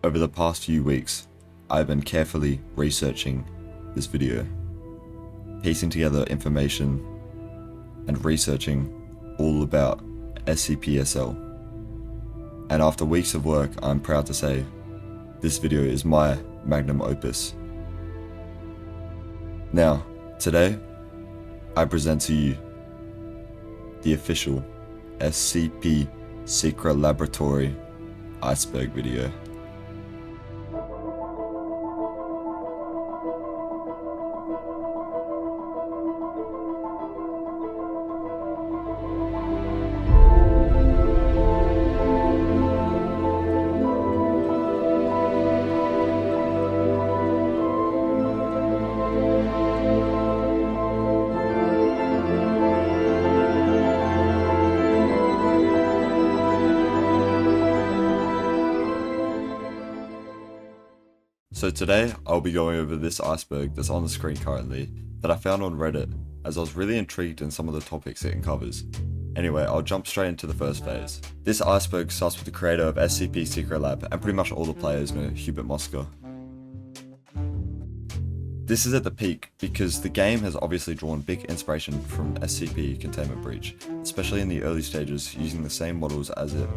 Over the past few weeks, I've been carefully researching this video, piecing together information and researching all about SCP-SL. And after weeks of work, I'm proud to say this video is my magnum opus. Now, today, I present to you the official SCP Secret Laboratory Iceberg video. So today, I'll be going over this iceberg that's on the screen currently, that I found on Reddit, as I was really intrigued in some of the topics it covers. Anyway, I'll jump straight into the first phase. This iceberg starts with the creator of SCP Secret Lab, and pretty much all the players know Hubert Mosker. This is at the peak, because the game has obviously drawn big inspiration from SCP Containment Breach, especially in the early stages using the same models as it.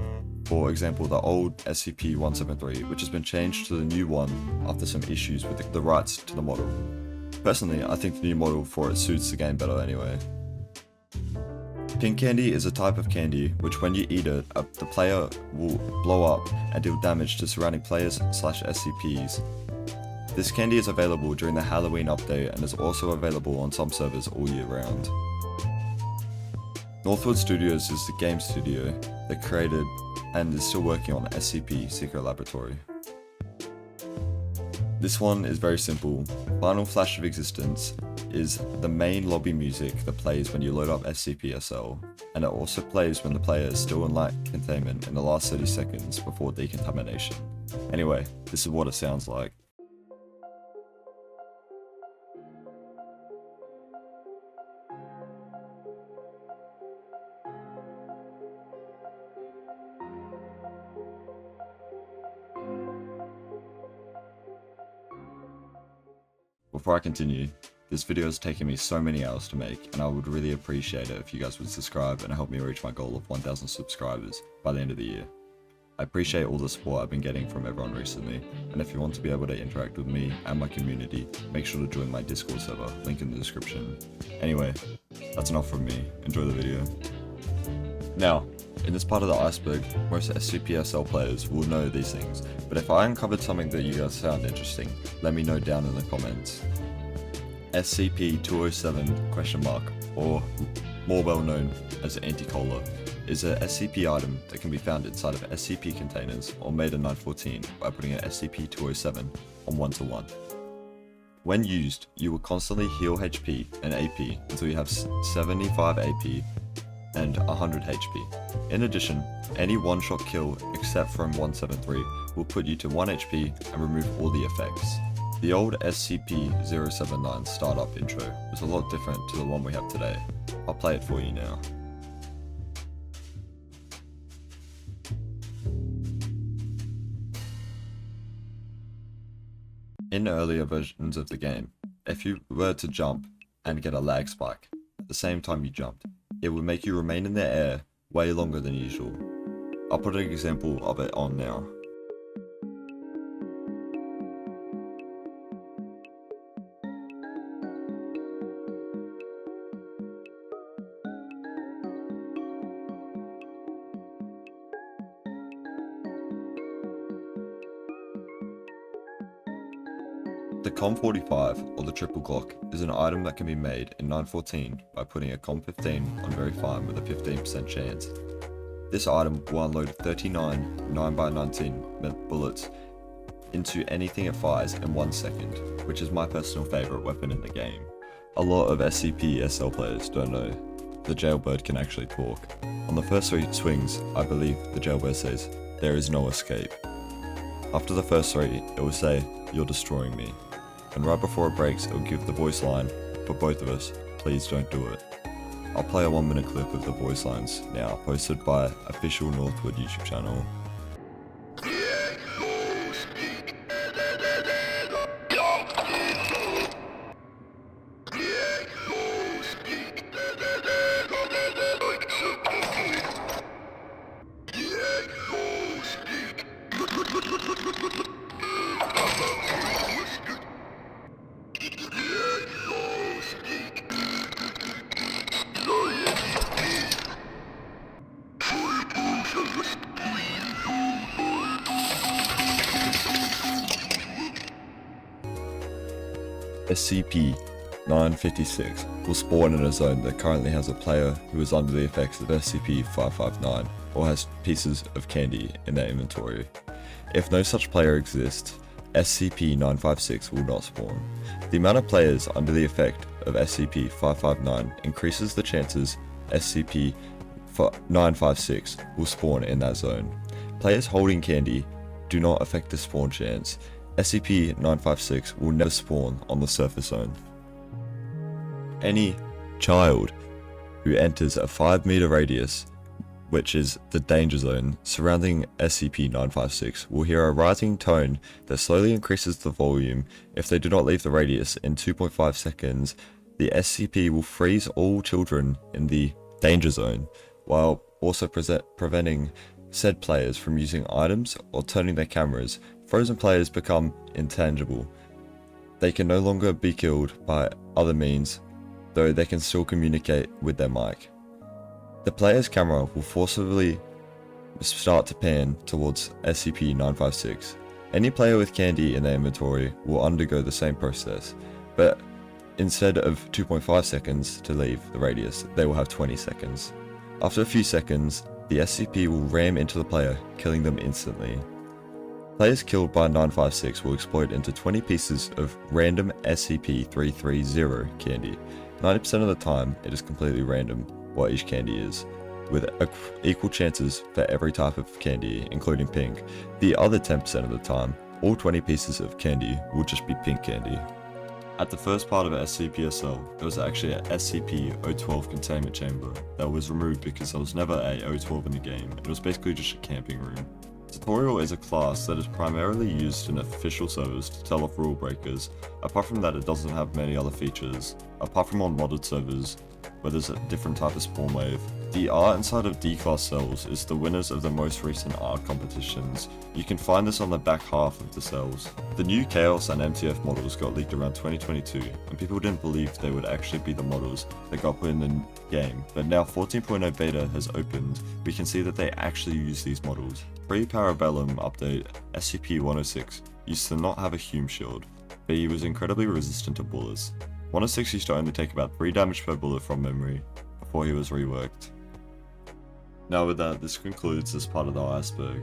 For example, the old SCP-173, which has been changed to the new one after some issues with the rights to the model. Personally, I think the new model for it suits the game better anyway. Pink candy is a type of candy which when you eat it, the player will blow up and deal damage to surrounding players/SCPs. This candy is available during the Halloween update and is also available on some servers all year round. Northwood Studios is the game studio that created and is still working on SCP Secret Laboratory. This one is very simple. Final Flash of Existence is the main lobby music that plays when you load up SCP-SL, and it also plays when the player is still in light containment in the last 30 seconds before decontamination. Anyway, this is what it sounds like. Before I continue, this video has taken me so many hours to make, and I would really appreciate it if you guys would subscribe and help me reach my goal of 1,000 subscribers by the end of the year. I appreciate all the support I've been getting from everyone recently, and if you want to be able to interact with me and my community, make sure to join my Discord server, link in the description. Anyway, that's enough from me, enjoy the video. Now, in this part of the iceberg, most SCP-SL players will know these things, but if I uncovered something that you guys found interesting, let me know down in the comments. SCP-207 ? Or more well known as Anti-Cola, is a SCP item that can be found inside of SCP containers or made in 914 by putting an SCP-207 on 1-to-1. When used, you will constantly heal HP and AP until you have 75 AP and 100 HP. In addition, any one-shot kill except from 173 will put you to 1 HP and remove all the effects. The old SCP-079 startup intro was a lot different to the one we have today. I'll play it for you now. In earlier versions of the game, if you were to jump and get a lag spike at the same time you jumped, it would make you remain in the air way longer than usual. I'll put an example of it on now. The COM45, or the triple Glock, is an item that can be made in 914 by putting a COM15 on very fine with a 15% chance. This item will unload 39 9x19 bullets into anything it fires in 1 second, which is my personal favourite weapon in the game. A lot of SCP-SL players don't know the jailbird can actually talk. On the first 3 swings, I believe the jailbird says, "There is no escape." After the first 3, it will say, "You're destroying me." And right before it breaks, it will give the voice line, for both of us, "Please don't do it." I'll play a 1-minute clip of the voice lines now, posted by official Northwood YouTube channel. Get loose, SCP-956 will spawn in a zone that currently has a player who is under the effects of SCP-559 or has pieces of candy in their inventory. If no such player exists, SCP-956 will not spawn. The amount of players under the effect of SCP-559 increases the chances SCP-956 will spawn in that zone. Players holding candy do not affect the spawn chance. SCP-956 will never spawn on the surface zone. Any child who enters a 5-meter radius, which is the danger zone, surrounding SCP-956 will hear a rising tone that slowly increases the volume. If they do not leave the radius in 2.5 seconds, the SCP will freeze all children in the danger zone, while also preventing said players from using items or turning their cameras. Frozen players become intangible. They can no longer be killed by other means, though they can still communicate with their mic. The player's camera will forcibly start to pan towards SCP-956. Any player with candy in their inventory will undergo the same process, but instead of 2.5 seconds to leave the radius, they will have 20 seconds. After a few seconds, the SCP will ram into the player, killing them instantly. Players killed by 956 will explode into 20 pieces of random SCP-330 candy. 90% of the time, it is completely random what each candy is, with equal chances for every type of candy, including pink. The other 10% of the time, all 20 pieces of candy will just be pink candy. At the first part of SCP-SL, there was actually a SCP-012 containment chamber that was removed because there was never a O12 in the game. It was basically just a camping room. Tutorial is a class that is primarily used in official servers to tell off rule breakers. Apart from that, it doesn't have many other features, apart from on modded servers, where there's a different type of spawn wave. The art inside of D-class cells is the winners of the most recent art competitions. You can find this on the back half of the cells. The new Chaos and MTF models got leaked around 2022, and people didn't believe they would actually be the models that got put in the game, but now 14.0 beta has opened, we can see that they actually use these models. Pre-Parabellum update SCP-106 used to not have a Hume shield, but he was incredibly resistant to bullets. 106 used to only take about 3 damage per bullet from memory before he was reworked. Now with that, this concludes this part of the Iceberg.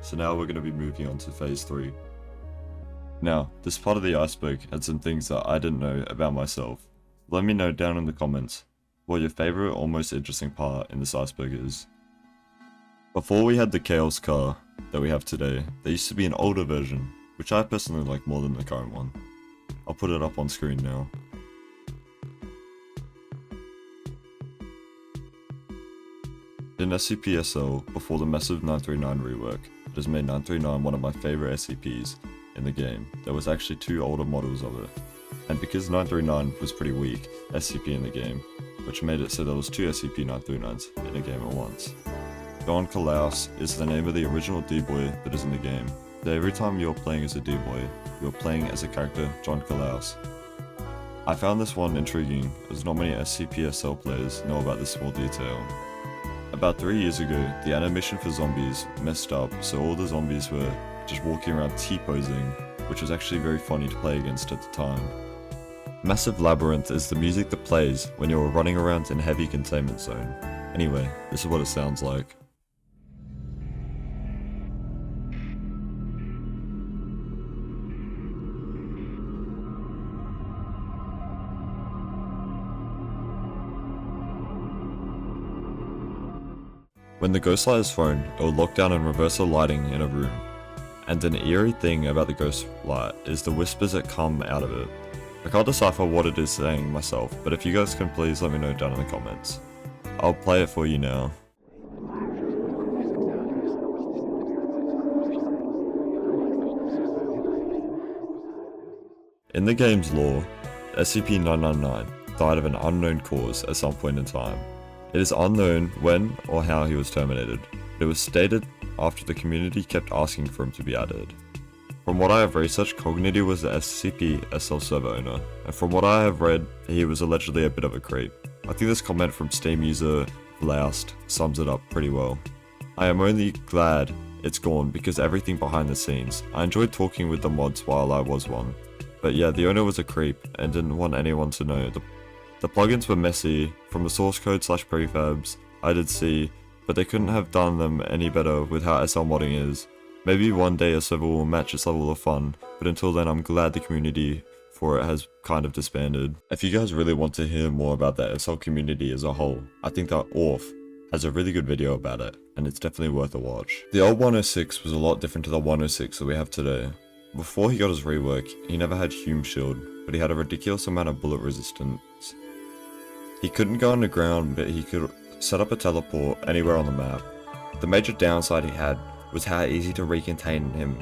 So now we're going to be moving on to phase 3. Now, this part of the Iceberg had some things that I didn't know about myself. Let me know down in the comments what your favorite or most interesting part in this Iceberg is. Before we had the Chaos car that we have today, there used to be an older version, which I personally like more than the current one. I'll put it up on screen now. In SCP-SL, before the massive 939 rework, it has made 939 one of my favorite SCPs in the game. There was actually 2 older models of it. And because 939 was pretty weak SCP in the game, which made it so there was 2 SCP-939s in the game at once. John Kalaus is the name of the original D-Boy that is in the game. So every time you're playing as a D-Boy, you're playing as a character, John Kalaus. I found this one intriguing, as not many SCP-SL players know about this small detail. About 3 years ago, the animation for zombies messed up, so all the zombies were just walking around T-posing, which was actually very funny to play against at the time. Massive Labyrinth is the music that plays when you're running around in a heavy containment zone. Anyway, this is what it sounds like. When the ghost light is thrown, it will lock down and reverse the lighting in a room. And an eerie thing about the ghost light is the whispers that come out of it. I can't decipher what it is saying myself, but if you guys can please let me know down in the comments. I'll play it for you now. In the game's lore, SCP-999 died of an unknown cause at some point in time. It is unknown when or how he was terminated, but it was stated after the community kept asking for him to be added. From what I have researched, Cognity was the SCP-SL server owner, and from what I have read, he was allegedly a bit of a creep. I think this comment from Steam user Vlaust sums it up pretty well. I am only glad it's gone because everything behind the scenes. I enjoyed talking with the mods while I was one, But yeah, the owner was a creep and didn't want anyone to know. The plugins were messy, from the source code / prefabs I did see, but they couldn't have done them any better with how SL modding is. Maybe one day a server will match its level of fun, but until then I'm glad the community for it has kind of disbanded. If you guys really want to hear more about the SL community as a whole, I think that Orf has a really good video about it, and it's definitely worth a watch. The old 106 was a lot different to the 106 that we have today. Before he got his rework, he never had Hume Shield, but he had a ridiculous amount of bullet resistance. He couldn't go underground, but he could set up a teleport anywhere on the map. The major downside he had was how easy to recontain him,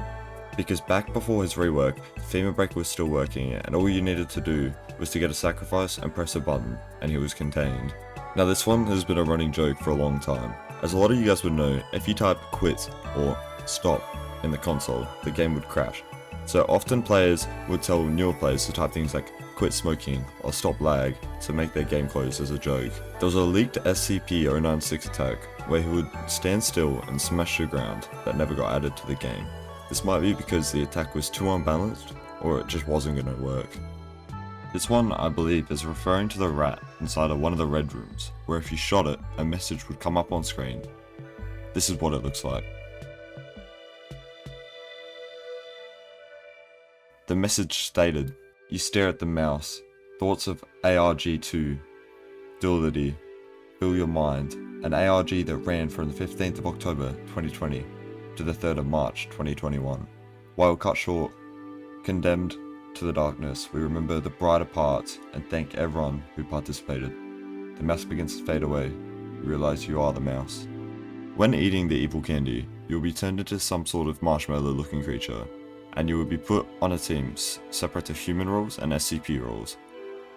because back before his rework, the femur break was still working, and all you needed to do was to get a sacrifice and press a button, and he was contained. Now this one has been a running joke for a long time. As a lot of you guys would know, if you type quit or stop in the console, the game would crash. So often players would tell newer players to type things like quit smoking or stop lag to make their game close as a joke. There was a leaked SCP-096 attack where he would stand still and smash the ground that never got added to the game. This might be because the attack was too unbalanced, or it just wasn't going to work. This one, I believe, is referring to the rat inside of one of the red rooms, where if you shot it, a message would come up on screen. This is what it looks like. The message stated, "You stare at the mouse, thoughts of ARG2, duality, fill your mind," an ARG that ran from the 15th of October 2020 to the 3rd of March 2021. While cut short, condemned to the darkness, we remember the brighter parts and thank everyone who participated. The mouse begins to fade away, you realize you are the mouse. When eating the evil candy, you will be turned into some sort of marshmallow looking creature, and you will be put on a team separate to human roles and SCP roles.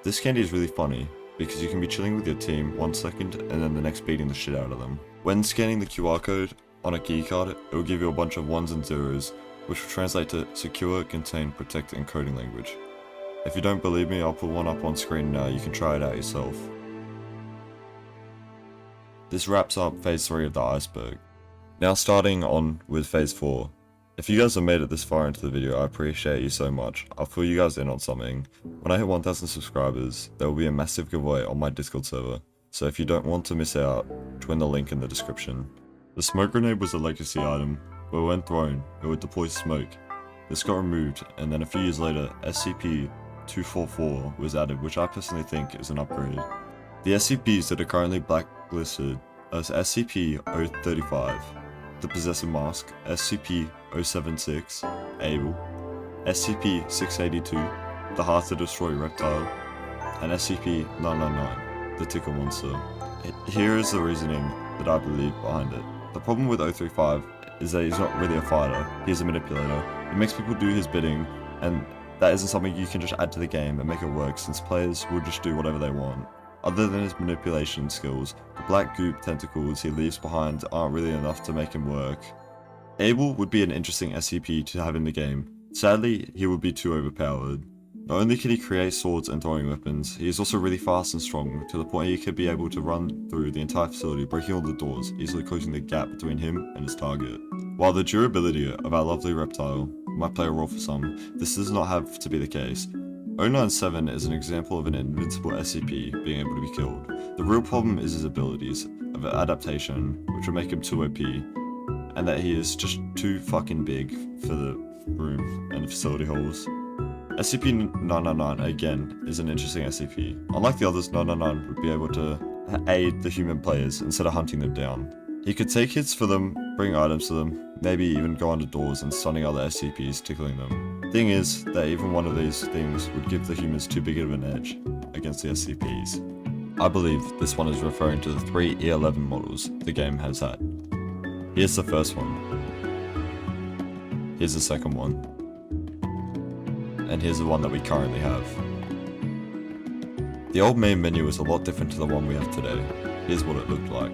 This candy is really funny, because you can be chilling with your team 1 second and then the next beating the shit out of them. When scanning the QR code on a key card, it will give you a bunch of 1s and 0s, which will translate to secure, contain, protect encoding language. If you don't believe me, I'll put one up on screen now, you can try it out yourself. This wraps up phase 3 of the Iceberg. Now starting on with phase 4. If you guys have made it this far into the video, I appreciate you so much. I'll fill you guys in on something. When I hit 1000 subscribers, there will be a massive giveaway on my Discord server, so if you don't want to miss out, join the link in the description. The smoke grenade was a legacy item, but when thrown, it would deploy smoke. This got removed, and then a few years later, SCP-244 was added, which I personally think is an upgrade. The SCPs that are currently blacklisted are SCP-035, the Possessor Mask, SCP-076, Able, SCP-682, the Hard to Destroy Reptile, and SCP-999, the Tickle Monster. Here is the reasoning that I believe behind it. The problem with 035 is that he's not really a fighter, he's a manipulator. He makes people do his bidding, and that isn't something you can just add to the game and make it work, since players will just do whatever they want. Other than his manipulation skills, the black goop tentacles he leaves behind aren't really enough to make him work. Able would be an interesting SCP to have in the game. Sadly, he would be too overpowered. Not only can he create swords and throwing weapons, he is also really fast and strong, to the point he could be able to run through the entire facility, breaking all the doors, easily closing the gap between him and his target. While the durability of our lovely reptile might play a role for some, this does not have to be the case. 097 is an example of an invincible SCP being able to be killed. The real problem is his abilities of adaptation, which will make him too OP, and that he is just too fucking big for the room and the facility halls. SCP-999, again, is an interesting SCP. Unlike the others, 999 would be able to aid the human players instead of hunting them down. He could take hits for them, bring items to them, maybe even go under doors and stunning other SCPs, tickling them. Thing is, that even one of these things would give the humans too big of an edge against the SCPs. I believe this one is referring to the 3 E11 models the game has had. Here's the first one. Here's the second one. And here's the one that we currently have. The old main menu is a lot different to the one we have today. Here's what it looked like.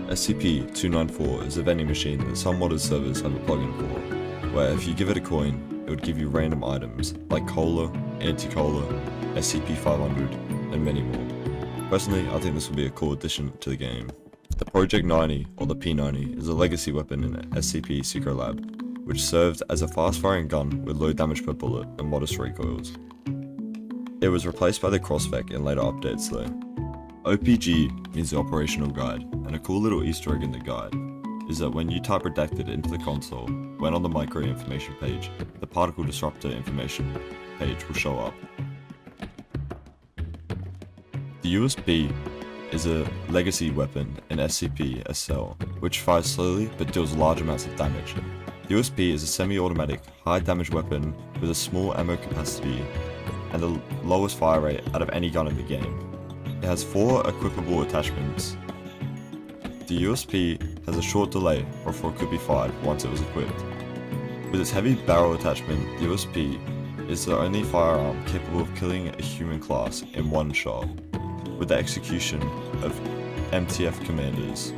SCP-294 is a vending machine that some modded servers have a plugin for, where if you give it a coin, it would give you random items like cola, anti-cola, SCP-500, and many more. Personally, I think this would be a cool addition to the game. The Project 90, or the P90, is a legacy weapon in SCP Secret Lab, which served as a fast-firing gun with low damage per bullet and modest recoils. It was replaced by the Crossfec in later updates though. OPG means the operational guide, and a cool little Easter egg in the guide is that when you type redacted into the console, when on the micro information page, the particle disruptor information page will show up. The USB is a legacy weapon in SCP-SL, which fires slowly but deals large amounts of damage. The USB is a semi-automatic, high-damage weapon with a small ammo capacity and the lowest fire rate out of any gun in the game. It has 4 equipable attachments. The USB has a short delay before it could be fired once it was equipped. With its heavy barrel attachment, the USB is the only firearm capable of killing a human class in one shot, with the execution of MTF commanders.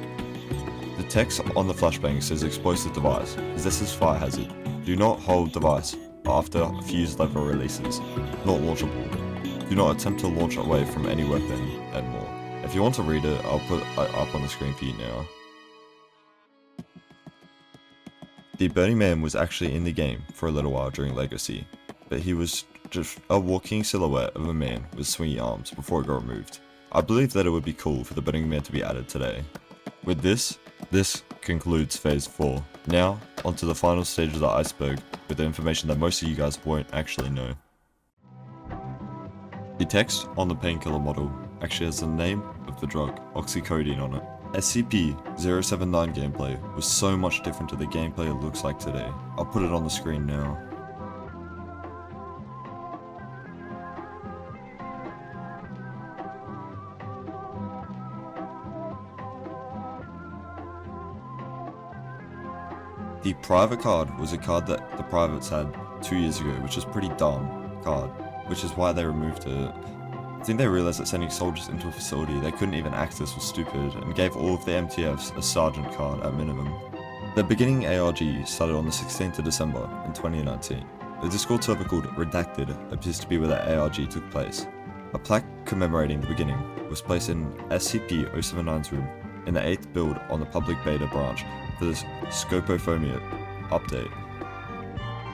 The text on the flashbang says explosive device, as this is fire hazard. Do not hold device after fuse level releases, not launchable. Do not attempt to launch away from any weapon, and more. If you want to read it, I'll put it up on the screen for you now. The Burning Man was actually in the game for a little while during Legacy, but he was just a walking silhouette of a man with swingy arms before it got removed. I believe that it would be cool for the Burning Man to be added today. With this concludes Phase 4. Now, onto the final stage of the Iceberg, with the information that most of you guys won't actually know. The text on the painkiller model actually has the name of the drug, oxycodone, on it. SCP-079 gameplay was so much different to the gameplay it looks like today. I'll put it on the screen now. The private card was a card that the privates had 2 years ago, which is a pretty dumb card, which is why they removed it. I think they realized that sending soldiers into a facility they couldn't even access was stupid, and gave all of the MTFs a sergeant card at minimum. The beginning ARG started on the 16th of December in 2019. The Discord server called Redacted appears to be where the ARG took place. A plaque commemorating the beginning was placed in SCP-079's room in the 8th build on the public beta branch for this Scopophobia update.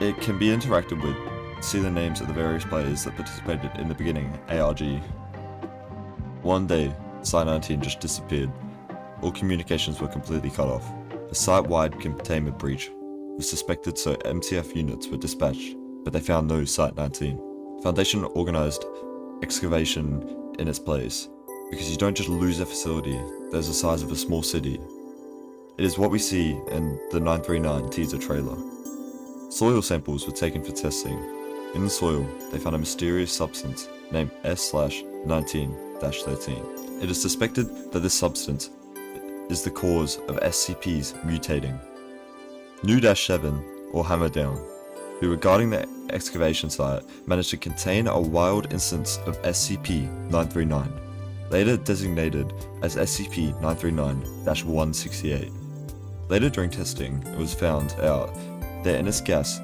It can be interacted with. See the names of the various players that participated in the beginning ARG. One day, Site-19 just disappeared. All communications were completely cut off. A site-wide containment breach was suspected, so MTF units were dispatched, but they found no Site-19. Foundation organized excavation in its place, because you don't just lose a facility that is the size of a small city. It is what we see in the 939 teaser trailer. Soil samples were taken for testing. In the soil, they found a mysterious substance named S/19-13. It is suspected that this substance is the cause of SCPs mutating. New-7, or Hammer Down, who were guarding the excavation site, managed to contain a wild instance of SCP-939, later designated as SCP-939-168. Later during testing, it was found out that in its gas,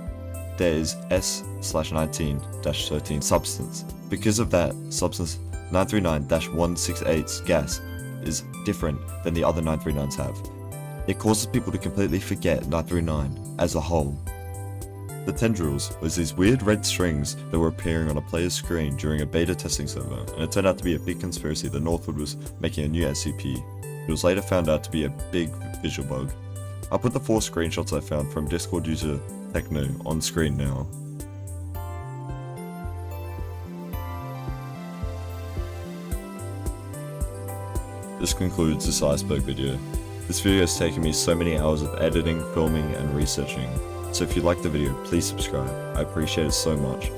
there is S/19-13 substance. Because of that substance, 939-168's gas is different than the other 939s have. It causes people to completely forget 939 as a whole. The tendrils was these weird red strings that were appearing on a player's screen during a beta testing server, and it turned out to be a big conspiracy that Northwood was making a new SCP. It was later found out to be a big visual bug. I'll put the 4 screenshots I found from Discord user Techno on screen now. This concludes this Iceberg video. This video has taken me so many hours of editing, filming, and researching, so if you like the video, please subscribe. I appreciate it so much.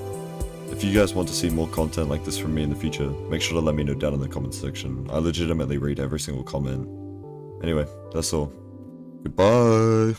If you guys want to see more content like this from me in the future, make sure to let me know down in the comments section. I legitimately read every single comment. Anyway, that's all. Goodbye!